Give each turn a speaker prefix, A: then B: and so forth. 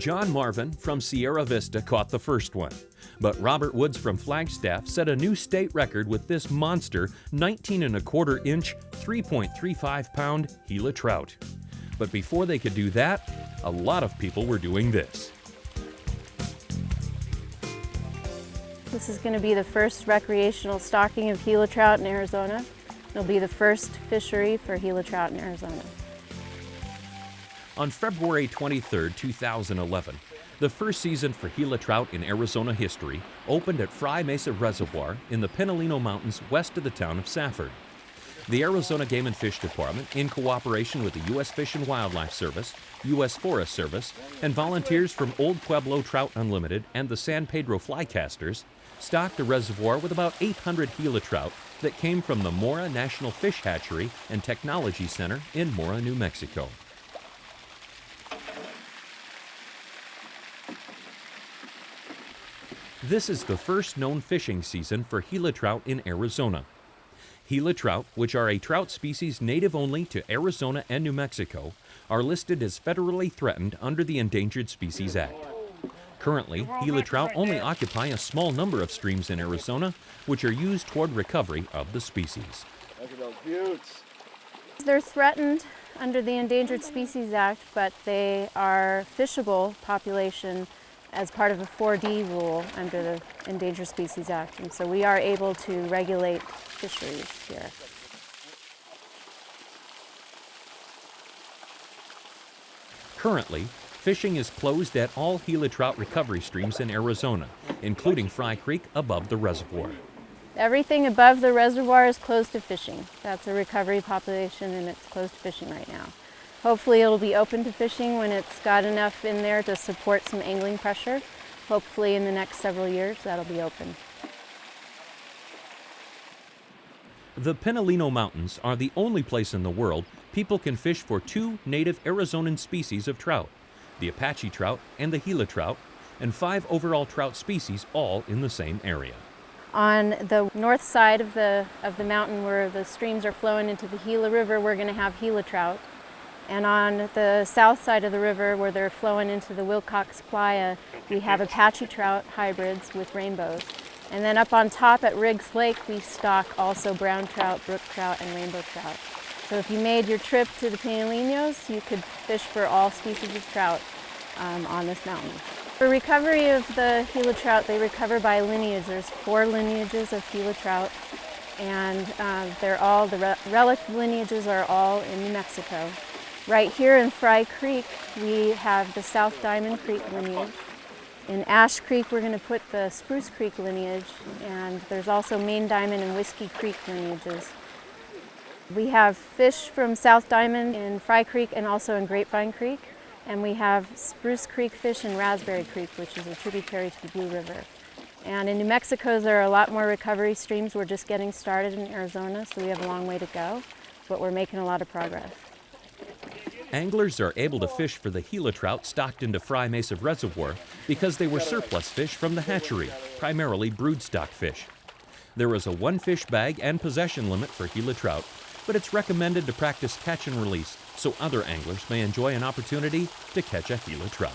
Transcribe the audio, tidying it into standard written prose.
A: John Marvin from Sierra Vista caught the first one, but Robert Woods from Flagstaff set a new state record with this monster 19¼ inch, 3.35 pound Gila trout. But before they could do that, a lot of people were doing this.
B: This is going to be the first recreational stocking of Gila trout in Arizona. It'll be the first fishery for Gila trout in Arizona.
A: On February 23, 2011, the first season for Gila trout in Arizona history opened at Fry Mesa Reservoir in the Pinalino Mountains west of the town of Safford. The Arizona Game and Fish Department, in cooperation with the U.S. Fish and Wildlife Service, U.S. Forest Service, and volunteers from Old Pueblo Trout Unlimited and the San Pedro Flycasters, stocked the reservoir with about 800 Gila trout that came from the Mora National Fish Hatchery and Technology Center in Mora, New Mexico. This is the first known fishing season for Gila trout in Arizona. Gila trout, which are a trout species native only to Arizona and New Mexico, are listed as federally threatened under the Endangered Species Act. Currently, Gila trout only occupy a small number of streams in Arizona, which are used toward recovery of the species.
C: Look at those buttes.
B: They're threatened under the Endangered Species Act, but they are fishable population as part of a 4D rule under the Endangered Species Act. And so we are able to regulate fisheries here.
A: Currently, fishing is closed at all Gila trout recovery streams in Arizona, including Fry Creek above the reservoir.
B: Everything above the reservoir is closed to fishing. That's a recovery population and it's closed to fishing right now. Hopefully it'll be open to fishing when it's got enough in there to support some angling pressure. Hopefully in the next several years that'll be open.
A: The Pinalino Mountains are the only place in the world people can fish for two native Arizonan species of trout, the Apache trout and the Gila trout, and 5 overall trout species all in the same area.
B: On the north side of the mountain where the streams are flowing into the Gila River, we're going to have Gila trout. And on the south side of the river where they're flowing into the Wilcox Playa, we have Apache trout hybrids with rainbows. And then up on top at Riggs Lake, we stock also brown trout, brook trout, and rainbow trout. So if you made your trip to the Pinalinos, you could fish for all species of trout on this mountain. For recovery of the Gila trout, they recover by lineage. There's 4 lineages of Gila trout, and the relic lineages are all in New Mexico. Right here in Fry Creek, we have the South Diamond Creek lineage. In Ash Creek, we're going to put the Spruce Creek lineage, and there's also Main Diamond and Whiskey Creek lineages. We have fish from South Diamond in Fry Creek and also in Grapevine Creek, and we have Spruce Creek fish in Raspberry Creek, which is a tributary to the Blue River. And in New Mexico, there are a lot more recovery streams. We're just getting started in Arizona, so we have a long way to go, but we're making a lot of progress.
A: Anglers are able to fish for the Gila trout stocked into Fry Mesa Reservoir because they were surplus fish from the hatchery, primarily broodstock fish. There is a 1-fish bag and possession limit for Gila trout, but it's recommended to practice catch and release so other anglers may enjoy an opportunity to catch a Gila trout.